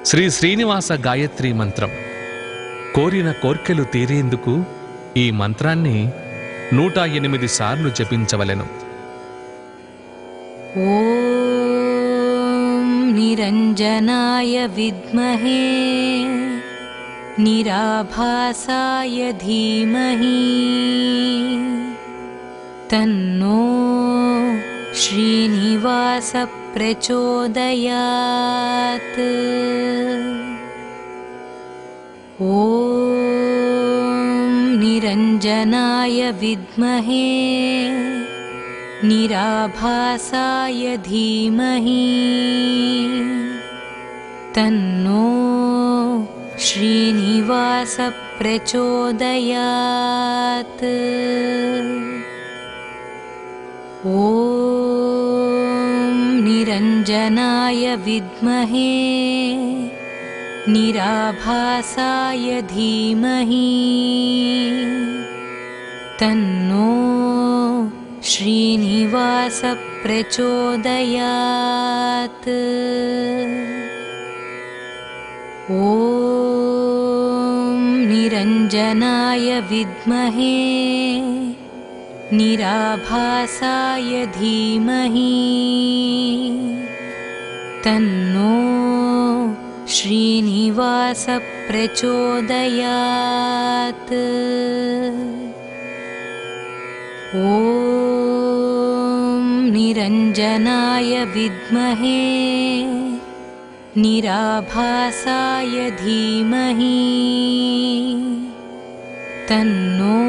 శ్రీ శ్రీనివాస గాయత్రి మంత్రం. కోరిన కోర్కెలు తీరేందుకు ఈ మంత్రాన్ని 108 సార్లు జపించవలెను. ఓం నిరంజనాయ విద్మహే నిరాభాసాయ ధీమహి తన్నో శ్రీనివాస ప్రచోదయాత్. ఓం నిరంజనాయ విద్మహే నిరాభాసాయ ధీమహి తన్నో శ్రీనివాస ప్రచోదయాత్. ఓం నిరంజనాయ విద్మహే నిరాభాసాయ ధీమహి తన్నో శ్రీనివాస ప్రచోదయాత్. ఓం నిరంజనాయ విద్మహే నిరాభాసాయ ధీమహి తన్నో శ్రీనివాస ప్రచోదయాత్. ఓం నిరంజనాయ విద్మహే నిరాభాసాయ ధీమహి తన్నో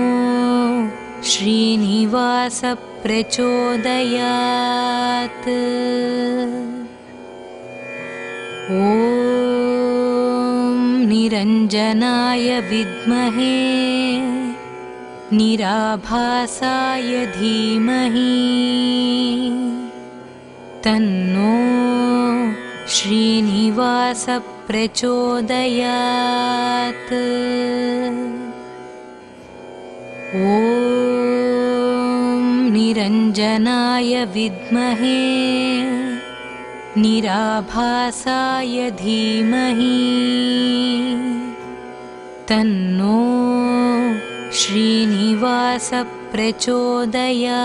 శ్రీనివాస ప్రచోదయాత్. ఓం నిరంజనాయ విద్మహే నిరాభాసాయ ధీమహి తన్నో శ్రీనివాస ప్రచోదయాత్. ఓం నిరంజనాయ విద్మహే నిరాభాసాయ ధీమహి తన్నో శ్రీనివాస ప్రచోదయాత్.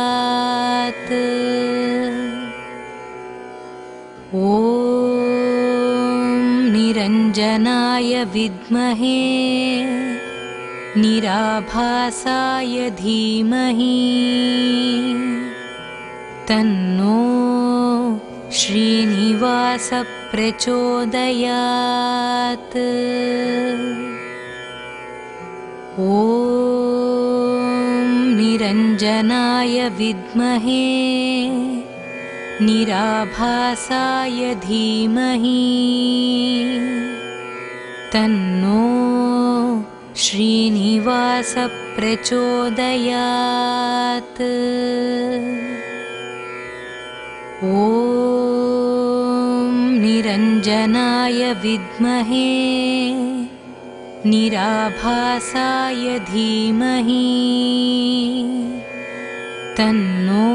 ఓం నిరంజనాయ విద్మహే నిరాభాసాయ ధీమహి తన్నో శ్రీనివాస ప్రచోదయాత్. ఓం నిరంజనాయ విద్మహే నిరాభాసాయ ధీమహి తన్నో శ్రీనివాస ప్రచోదయాత్. ఓం నిరంజనాయ విద్మహే నిరాభాసాయ ధీమహి తన్నో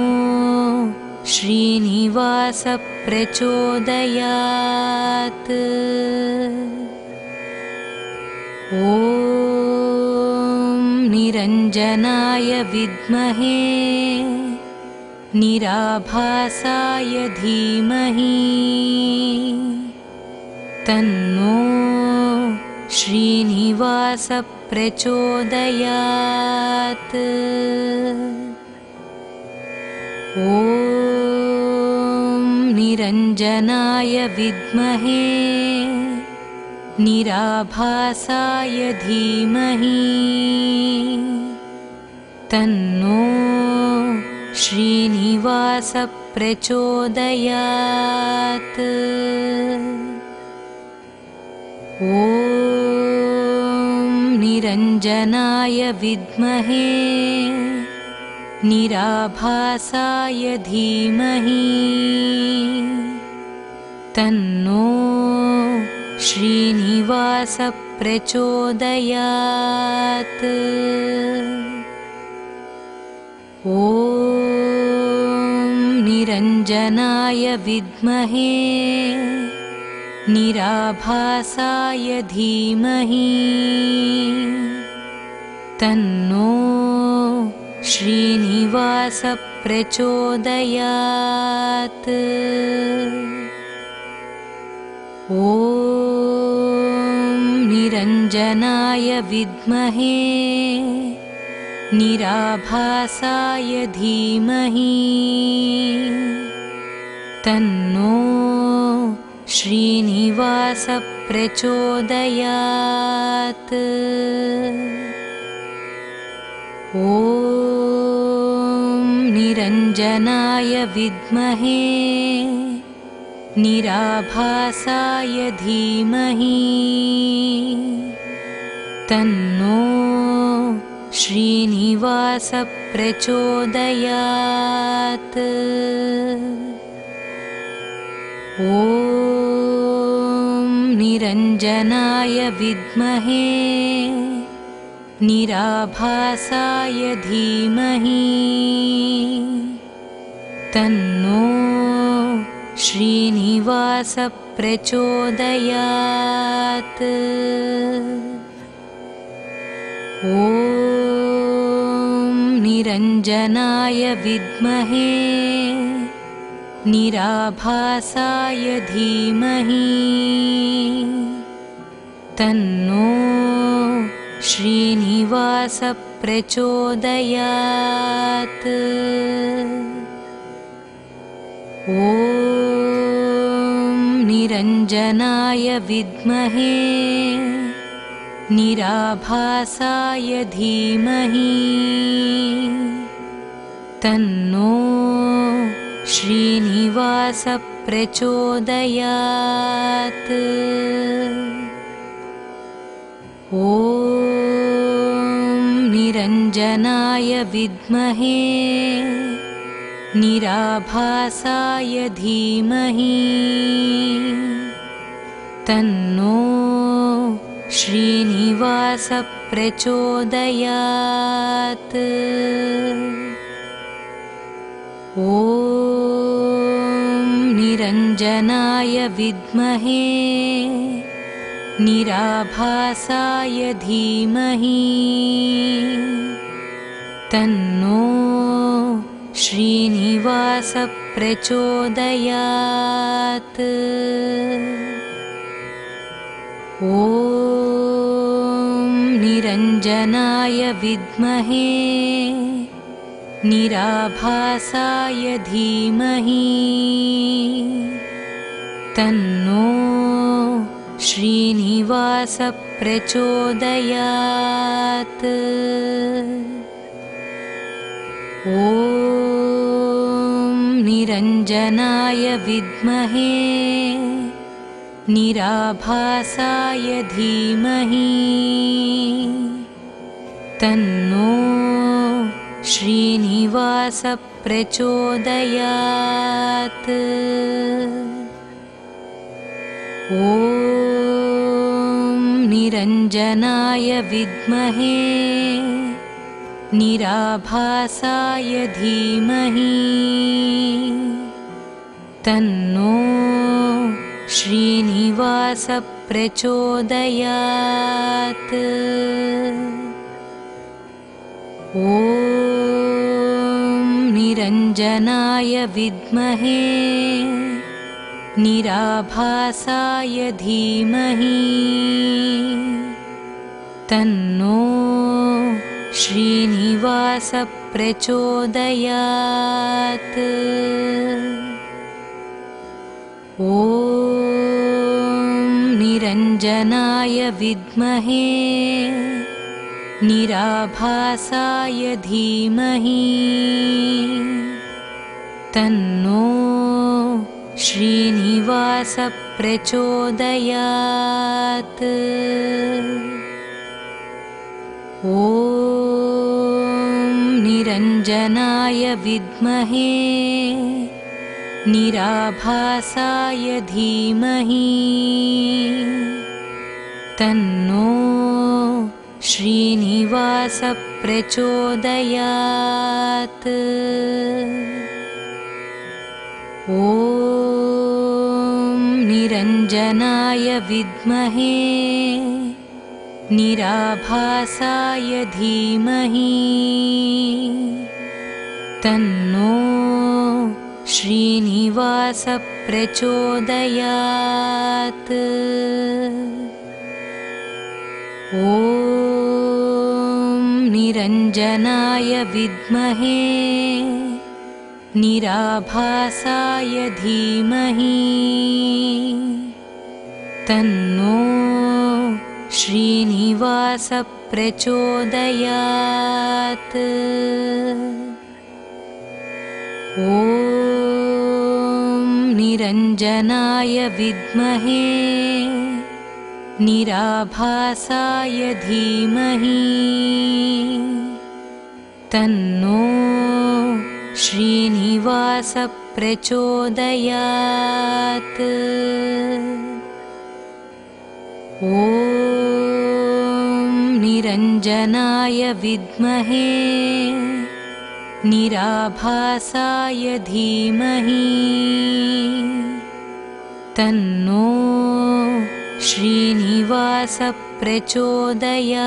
శ్రీనివాస ప్రచోదయాత్. ఓం నిరంజనాయ విద్మహే నిరాభాసాయ ధీమహి తన్నో శ్రీనివాస ప్రచోదయాత్. ఓం నిరంజనాయ విద్మహే నిరాభాసాయ ధీమహి తన్నో శ్రీనివాస ప్రచోదయాత్. ఓం నిరంజనాయ విద్మహే నిరాభాసాయ ధీమహి తన్నో శ్రీనివాస ప్రచోదయాత్. ఓం నిరంజనాయ విద్మహే निराभासाय धीमहि तन्नो श्रीनिवास प्रचोदयात्। ॐ निरञ्जनाय विद्महे निराभासाय धीमहि तन्नो श्रीनिवास प्रचोदयात्। ॐ निरञ्जनाय विद्महे निराभासाय धीमहि तन्नो श्रीनिवास प्रचोदयात्। ॐ निरञ्जनाय विद्महे निराभासाय धीमहि तन्नो श्रीनिवास प्रचोदयात्। ॐ निरञ्जनाय विद्महे निराभासाय धीमहि तन्नो श्रीनिवास प्रचोदयात्। ॐ निरञ्जनाय विद्महे निराभासाय धीमहि तन्नो श्रीनिवास प्रचोदयात्। ॐ निरञ्जनाय विद्महे निराभासाय धीमहि तन्नो श्रीनिवास प्रचोदयात्। ॐ निरञ्जनाय विद्महे निराभासाय धीमहि तन्नो श्रीनिवास प्रचोदयात्। ॐ निरञ्जनाय विद्महे निराभासाय धीमहि तन्नो श्रीनिवास प्रचोदयात्। ॐ निरञ्जनाय विद्महे निराभासाय धीमहि तन्नो श्रीनिवास प्रचोदयात्। ॐ निरञ्जनाय विद्महे निराभासाय धीमहि तन्नो श्रीनिवास प्रचोदयात्। ॐ निरञ्जनाय विद्महे निराभासाय धीमहि तन्नो श्रीनिवास प्रचोदयात्। ॐ निरञ्जनाय विद्महे निराभासाय धीमहि तन्नो श्रीनिवास प्रचोदयात्। ॐ निरञ्जनाय विद्महे निराभासाय धीमहि तन्नो श्रीनिवास प्रचोदयात्। ॐ निरञ्जनाय विद्महे निराभासाय धीमहि तन्नो श्रीनिवास प्रचोदयात्। ॐ निरञ्जनाय विद्महे निराभासाय धीमहि तन्नो श्रीनिवास प्रचोदयात्। ॐ निरञ्जनाय विद्महे निराभासाय धीमहि तन्नो श्रीनिवास प्रचोदयात्। ॐ निरञ्जनाय विद्महे निराभासाय धीमहि तन्नो श्रीनिवास प्रचोदयात्।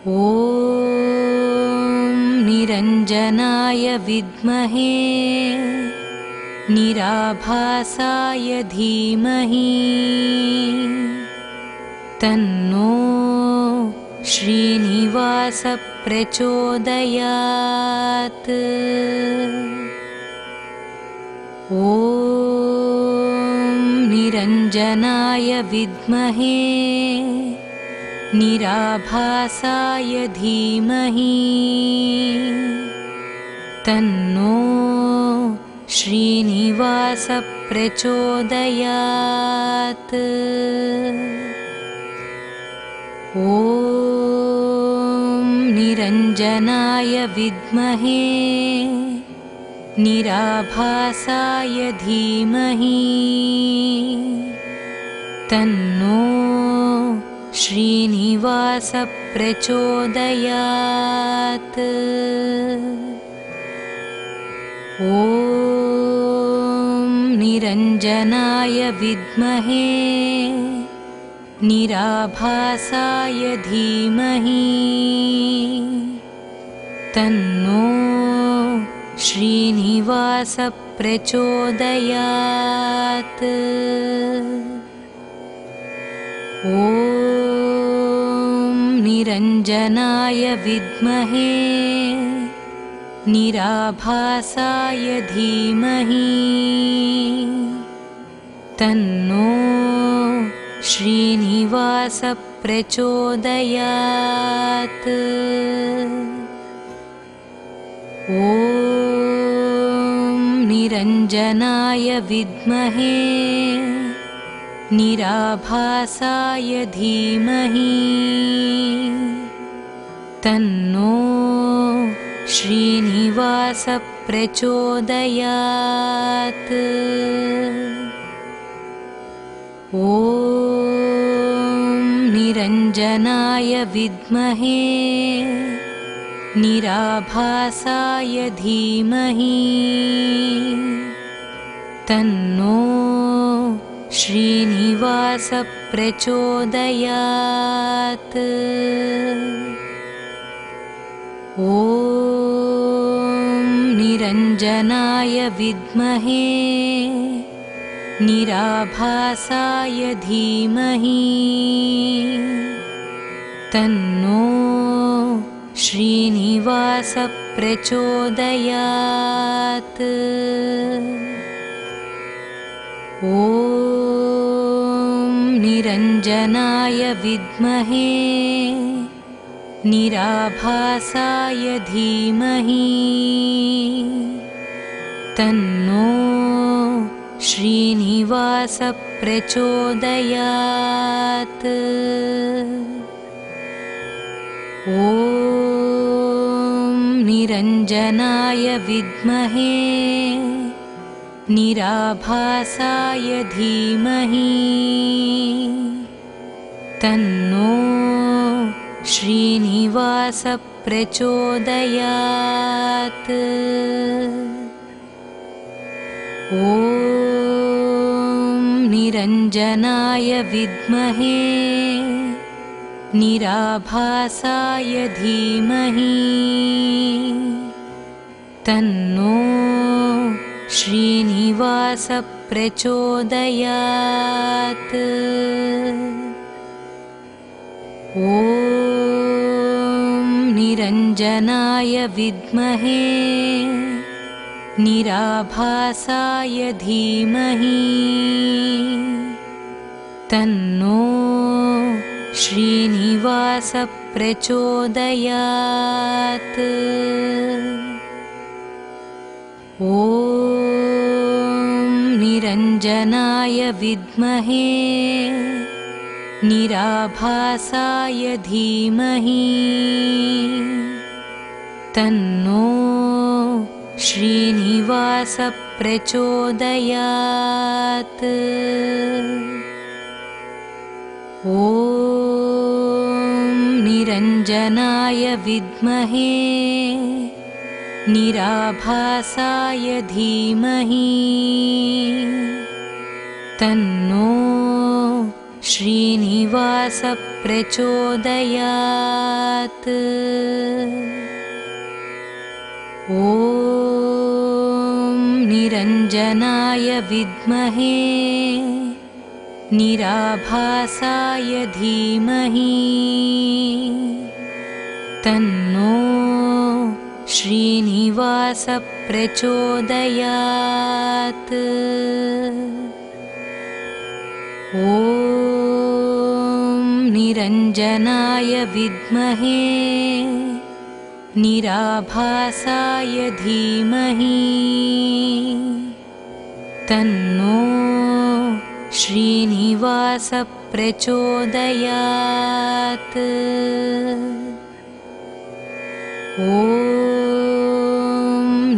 ॐ निरञ्जनाय विद्महे निराभासाय धीमहि तन्नो श्रीनिवास प्रचोदयात्। ॐ निरञ्जनाय विद्महे निराभासाय धीमहि तन्नो श्रीनिवास प्रचोदयात्। ॐ निरञ्जनाय विद्महे निराभासाय धीमहि तन्नो श्रीनिवास प्रचोदयात्। ॐ निरञ्जनाय विद्महे निराभासाय धीमहि तन्नो श्रीनिवास प्रचोदयात्। ॐ निरञ्जनाय विद्महे निराभासाय धीमहि तन्नो श्रीनिवास प्रचोदयात्। ॐ निरञ्जनाय विद्महे निराभासाय धीमहि तन्नो श्रीनिवास प्रचोदयात्। ॐ निरञ्जनाय विद्महे निराभासाय धीमहि तन्नो श्रीनिवास प्रचोदयात्। ॐ निरञ्जनाय विद्महे निराभासाय धीमहि तन्नो श्रीनिवास प्रचोदयात्। ॐ निरञ्जनाय विद्महे निराभासाय धीमहि तन्नो श्रीनिवास प्रचोदयात्। ॐ निरञ्जनाय विद्महे निराभासाय धीमहि तन्नो श्रीनिवास प्रचोदयात्। ॐ ॐ निरञ्जनाय विद्महे निराभासाय धीमहि तन्नो श्रीनिवास प्रचोदयात्। ॐ निरञ्जनाय विद्महे निराभासाय धीमहि तन्नो श्रीनिवास प्रचोदयात्। ॐ निरञ्जनाय विद्महे निराभासाय धीमहि तन्नो श्रीनिवास प्रचोदयात्। ॐ निरञ्जनाय विद्महे निराभासाय धीमहि तन्नो श्रीनिवास प्रचोदयात्। ॐ निरञ्जनाय विद्महे निराभासाय धीमहि तन्नो श्रीनिवास प्रचोदयात्। ॐ निरञ्जनाय विद्महे निराभासाय धीमहि तन्नो श्रीनिवास प्रचोदयात्। ॐ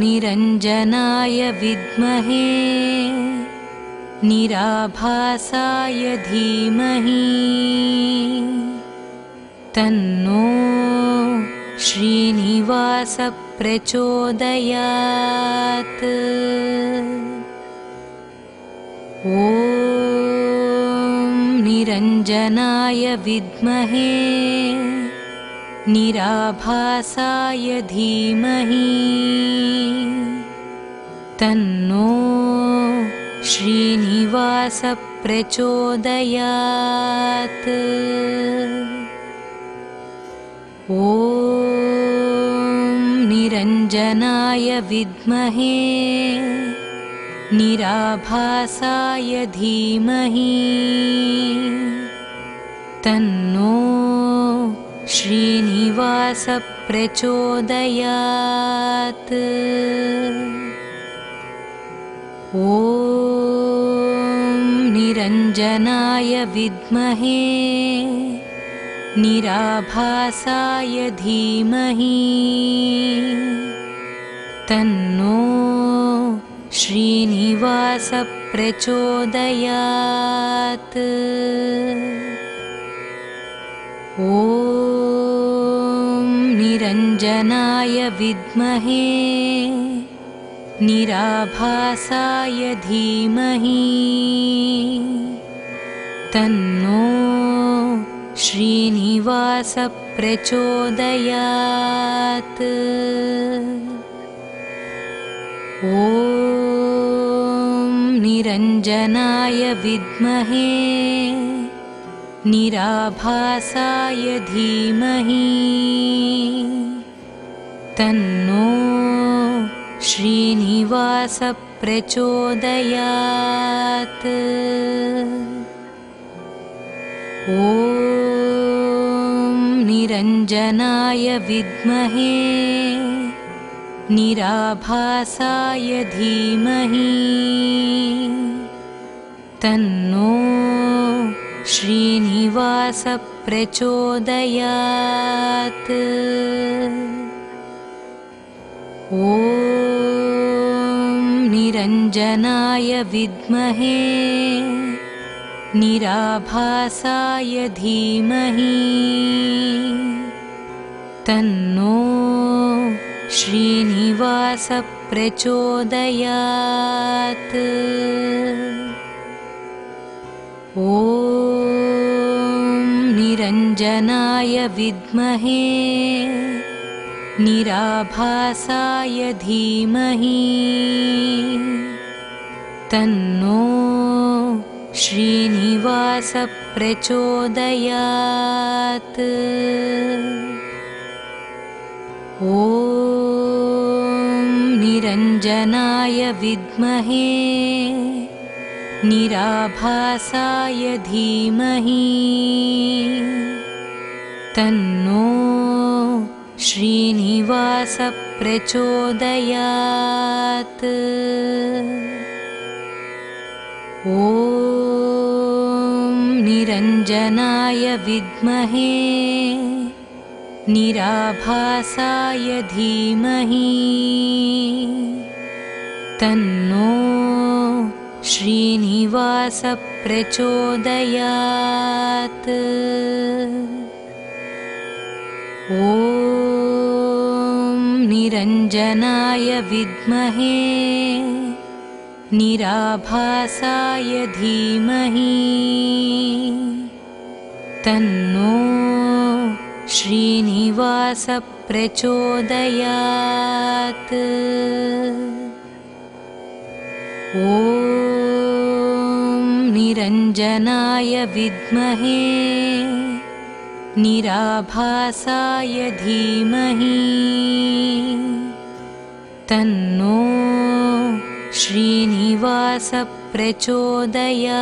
निरञ्जनाय विद्महे निराभासाय धीमहि तन्नो श्रीनिवास प्रचोदयात्। ॐ निरञ्जनाय विद्महे निराभासाय धीमहि तन्नो श्रीनिवास प्रचोदयात्। ॐ निरञ्जनाय विद्महे निराभासाय धीमहि तन्नो श्रीनिवास प्रचोदयात्। ॐ निरञ्जनाय विद्महे निराभासाय धीमहि तन्नो श्रीनिवास प्रचोदयात्। ॐ निरञ्जनाय विद्महे निराभासाय धीमहि तन्नो श्रीनिवास प्रचोदयात्। ॐ निरञ्जनाय विद्महे निराभासाय धीमहि तन्नो श्रीनिवास प्रचोदयात्। ॐ निरञ्जनाय विद्महे निराभासाय धीमहि तन्नो श्रीनिवास प्रचोदयात्। ॐ निरञ्जनाय विद्महे निराभासाय धीमहि तन्नो श्रीनिवास प्रचोदयात्। ॐ निरञ्जनाय विद्महे निराभासाय धीमहि तन्नो श्रीनिवास प्रचोदयात्। ॐ निरञ्जनाय विद्महे निराभासाय धीमहि तन्नो श्रीनिवास प्रचोदयात्। ॐ निरञ्जनाय विद्महे निराभासाय धीमहि तन्नो श्रीनिवास प्रचोदयात्। ॐ निरञ्जनाय विद्महे निराभासाय धीमहि तन्नो श्रीनिवास प्रचोदयात्। ॐ निरञ्जनाय विद्महे निराभासाय धीमहि तन्नो श्रीनिवास प्रचोदयात्।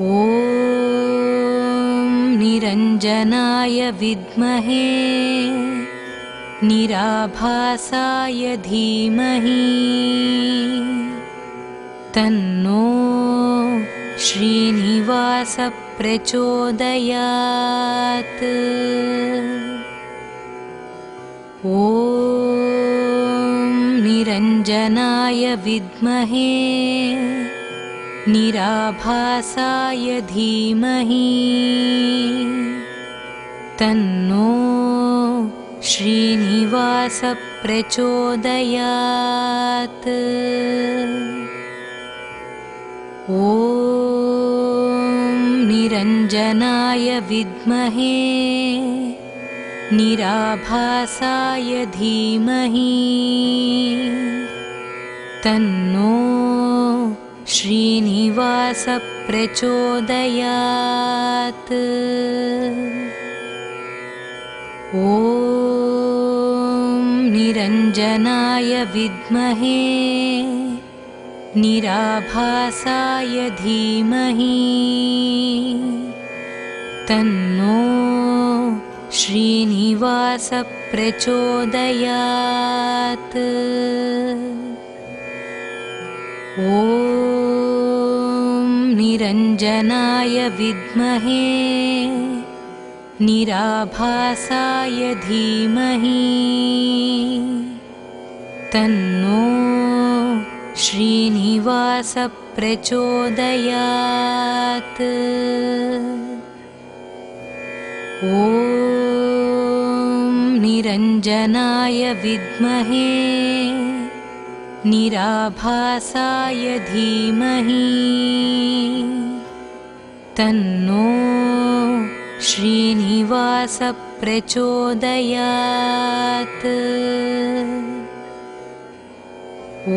ॐ निरञ्जनाय विद्महे निराभासाय धीमहि तन्नो श्रीनिवास प्रचोदयात्। ॐ निरञ्जनाय विद्महे निराभासाय धीमहि तन्नो श्रीनिवास प्रचोदयात्। ॐ निरञ्जनाय विद्महे निराभासाय धीमहि तन्नो श्रीनिवास प्रचोदयात्। ॐ निरञ्जनाय विद्महे निराभासाय धीमहि तन्नो श्रीनिवास प्रचोदयात्। ॐ निरञ्जनाय विद्महे निराभासाय धीमहि तन्नो श्रीनिवास प्रचोदयात्। ॐ निरञ्जनाय विद्महे निराभासाय धीमहि तन्नो श्रीनिवास प्रचोदयात्। ॐ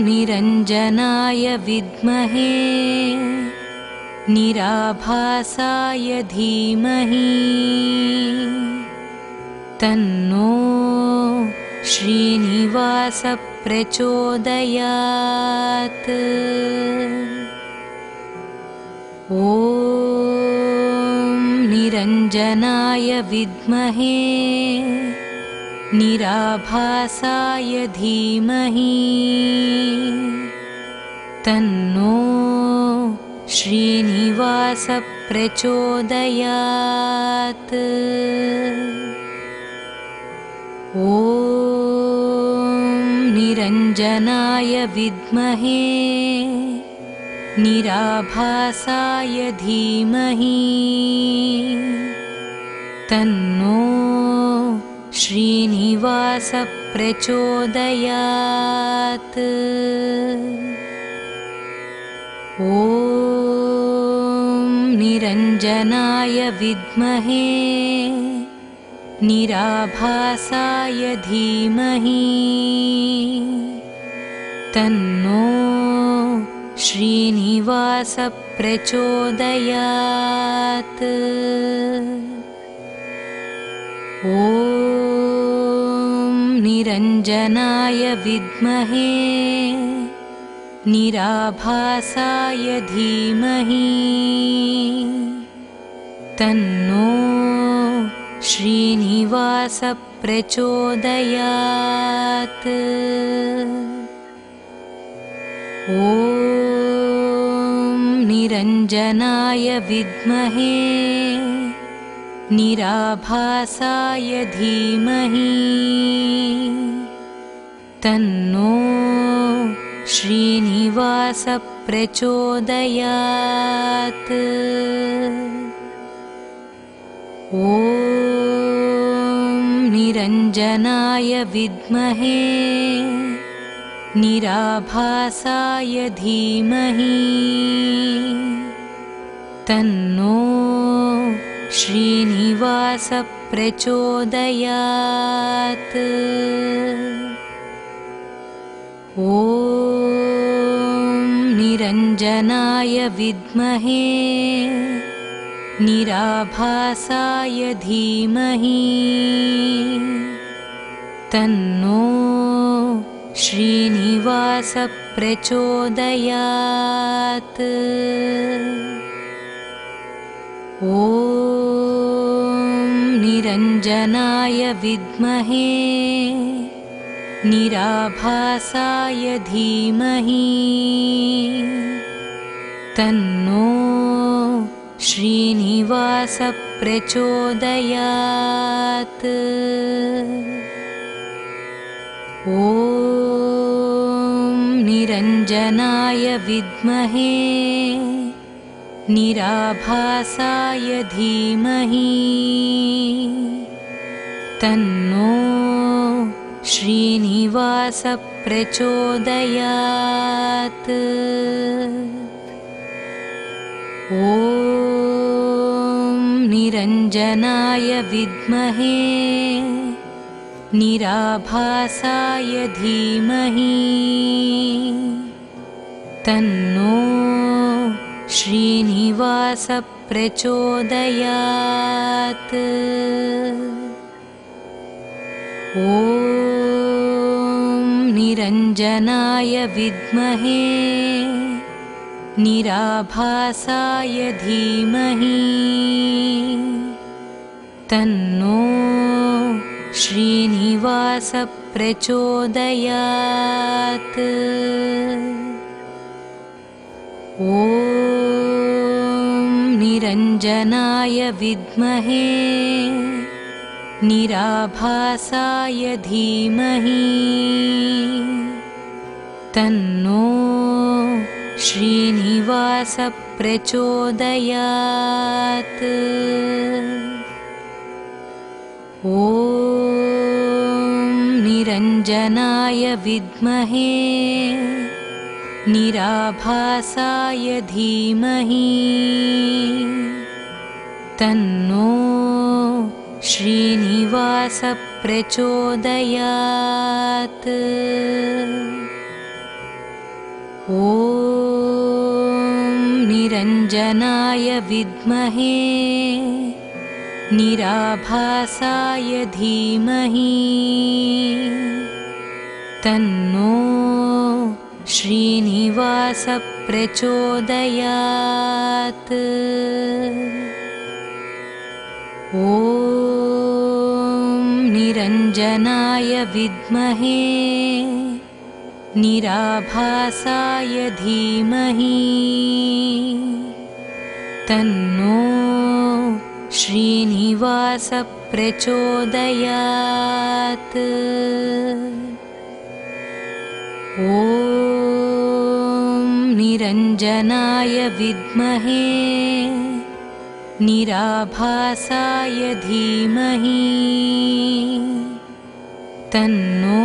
निरञ्जनाय विद्महे निराभासाय धीमहि तन्नो श्रीनिवास प्रचोदयात्। ॐ निरञ्जनाय विद्महे निराभासाय धीमहि तन्नो श्रीनिवास प्रचोदयात्। ॐ निरञ्जनाय विद्महे निराभासाय धीमहि तन्नो श्रीनिवासः प्रचोदयात्। ॐ निरञ्जनाय विद्महे निराभासाय धीमहि तन्नो श्रीनिवासः प्रचोदयात्। ॐ निरञ्जनाय विद्महे निराभासाय धीमहि तन्नो श्रीनिवासः प्रचोदयात्। ॐ निरञ्जनाय विद्महे निराभासाय धीमहि तन्नो श्रीनिवासः प्रचोदयात्। ॐ निरञ्जनाय विद्महे निराभासाय धीमहि तन्नो श्रीनिवासः प्रचोदयात्। ॐ निरञ्जनाय विद्महे निराभासाय धीमहि तन्नो श्रीनिवासः प्रचोदयात्। ॐ निरञ्जनाय विद्महे निराभासाय धीमहि तन्नो श्रीनिवासः प्रचोदयात्। ॐ निरञ्जनाय विद्महे निराभासाय धीमहि तन्नो श्रीनिवासः प्रचोदयात्। ॐ निरञ्जनाय विद्महे निराभासाय धीमहि तन्नो श्रीनिवासः प्रचोदयात्। ॐ निरञ्जनाय विद्महे निराभासाय धीमहि तन्नो श्रीनिवासः प्रचोदयात्। ॐ निरञ्जनाय विद्महे निराभासाय धीमहि तन्नो श्रीनिवासः प्रचोदयात्। ॐ निरञ्जनाय विद्महे निराभासाय धीमहि तन्नो श्रीनिवासः प्रचोदयात्। ॐ निरञ्जनाय विद्महे निराभासाय धीमहि तन्नो श्रीनिवासः प्रचोदयात्। ॐ निरञ्जनाय विद्महे निराभासाय धीमहि तन्नो श्रीनिवासः प्रचोदयात्। ॐ निरञ्जनाय विद्महे निराभासाय धीमहि तन्नो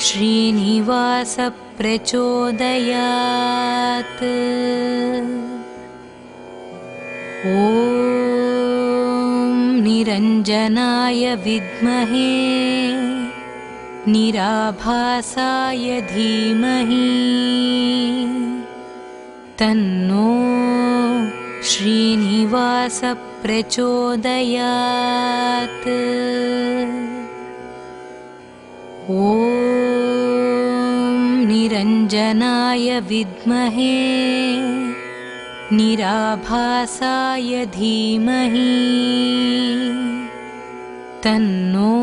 श्रीनिवास प्रचोदयात्। ॐ निरञ्जनाय विद्महे निराभासाय धीमहि तन्नो श्रीनिवास प्रचोदयात्। ॐ निरञ्जनाय विद्महे निराभासाय धीमहि तन्नो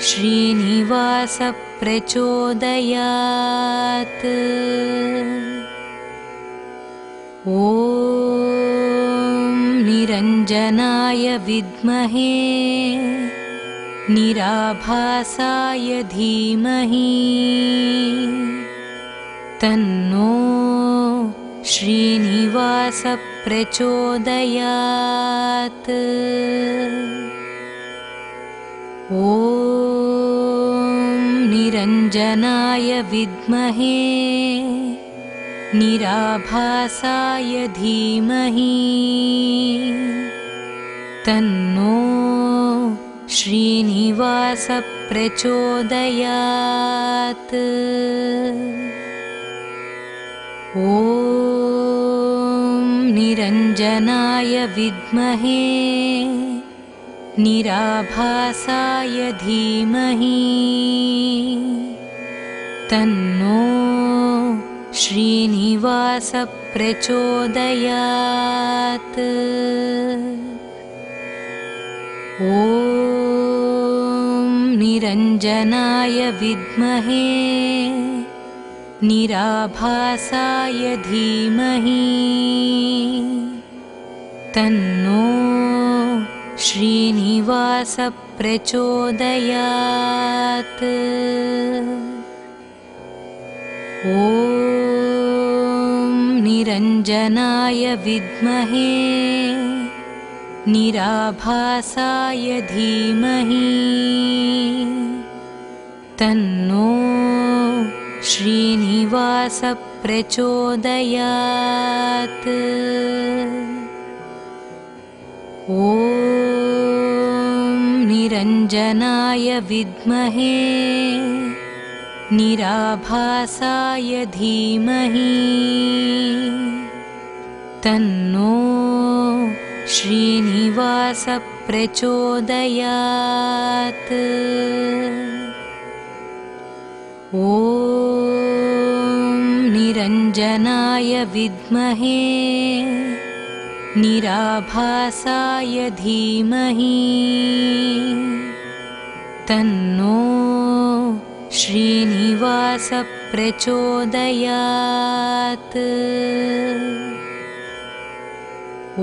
श्रीनिवास प्रचोदयात्। ॐ निरञ्जनाय विद्महे निराभासाय धीमहि तन्नो श्रीनिवास प्रचोदयात्। ॐ निरञ्जनाय विद्महे निराभासाय धीमहि तन्नो श्रीनिवास प्रचोदयात्। ॐ निरञ्जनाय विद्महे निराभासाय धीमहि तन्नो श्रीनिवास प्रचोदयात्। ॐ निरञ्जनाय विद्महे निराभासाय धीमहि तन्नो श्रीनिवास प्रचोदयात्। ॐ निरञ्जनाय विद्महे निराभासाय धीमहि तन्नो श्रीनिवास प्रचोदयात्। ॐ निरञ्जनाय विद्महे निराभासाय धीमहि तन्नो श्रीनिवास प्रचोदयात्। ॐ निरञ्जनाय विद्महे निराभासाय धीमहि तन्नो श्रीनिवास प्रचोदयात्। ॐ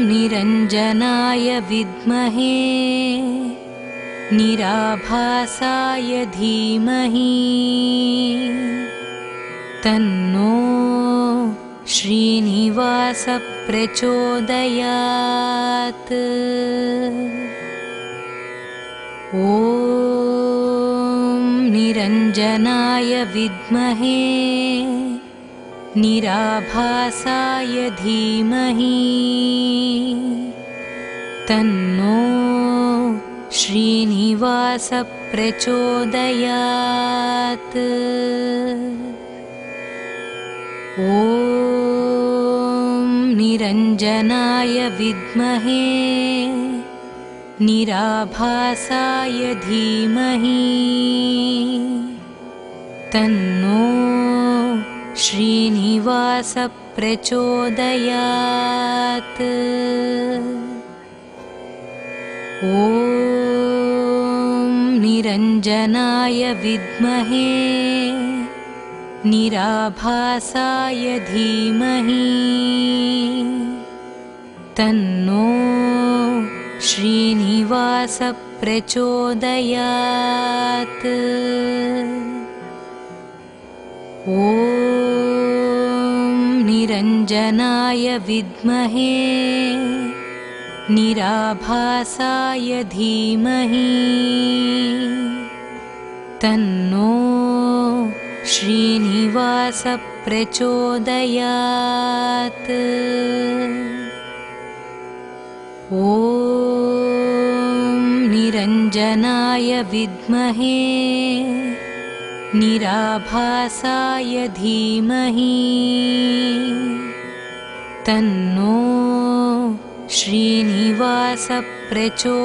निरञ्जनाय विद्महे निराभासाय धीमहि तन्नो श्रीनिवास प्रचोदयात्। ॐ निरञ्जनाय विद्महे निराभासाय धीमहि तन्नो श्रीनिवास प्रचोदयात्। ॐ निरञ्जनाय विद्महे निराभासाय धीमहि तन्नो श्रीनिवास प्रचोदयात्। ॐ निरञ्जनाय विद्महे निराभासाय धीमहि तन्नो श्रीनिवास प्रचोदयात्। ॐ निरञ्जनाय विद्महे निराभासाय धीमहि तन्नो श्रीनिवास प्रचोदयात्। निरञ्जनाय विद्महे निराभासाय धीमहि तन्नो श्रीनिवास प्रचोदयात्।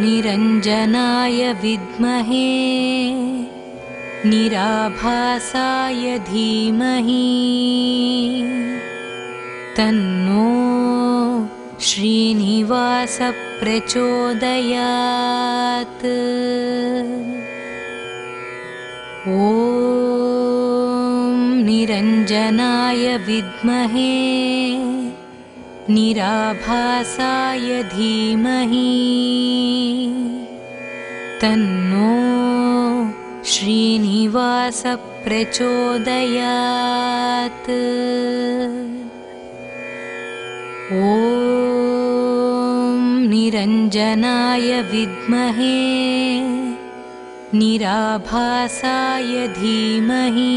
निरञ्जनाय विद्महे निराभासाय धीमहि तन्नो श्रीनिवास प्रचोदयात्। निरञ्जनाय विद्महे निराभासाय धीमहि तन्नो श्रीनिवास प्रचोदयात्। निरञ्जनाय विद्महे निराभासाय धीमहि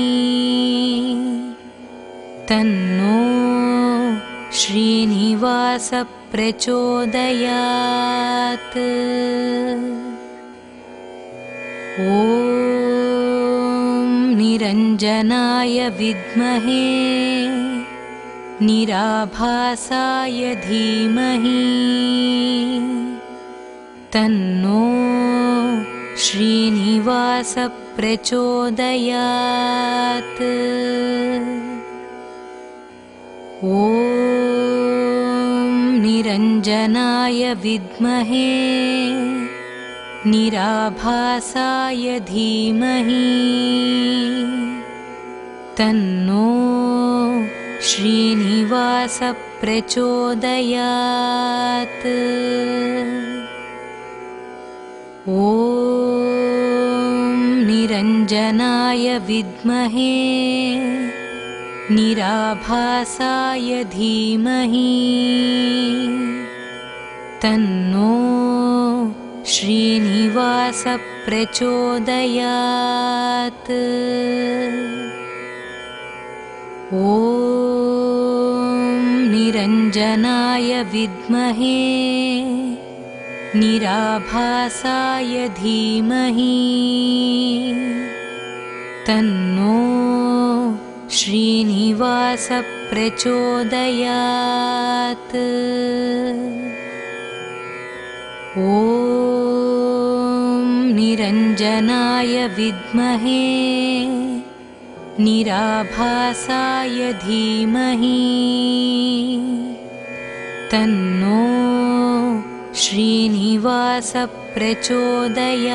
तन्नो श्रीनिवास प्रचोदयात्। निरञ्जनाय विद्महे निराभासाय धीमहि तन्नो श्रीनिवास प्रचोदयात्। निरञ्जनाय विद्महे निराभासाय धीमहि तन्नो श्रीनिवास प्रचोदयात्। निरञ्जनाय विद्महे निराभासाय धीमहि तन्नो श्रीनिवास प्रचोदयात्। निरञ्जनाय विद्महे निराभासाय धीमहि तन्नो श्रीनिवास प्रचोदयात्। निरञ्जनाय विद्महे निराभासाय धीमहि तन्नो श्रीनिवास प्रचोदयात्।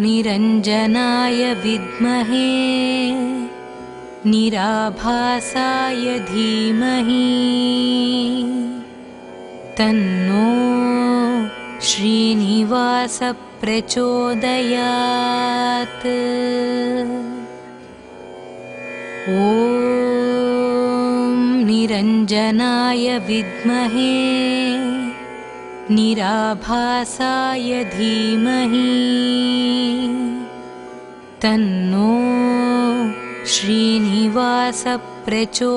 निरञ्जनाय विद्महे निराभासाय धीमहि तन्नो श्रीनिवास प्रचोदयात्। निरञ्जनाय विद्महे निराभासाय धीमहि तन्नो श्रीनिवास प्रचोदयात्।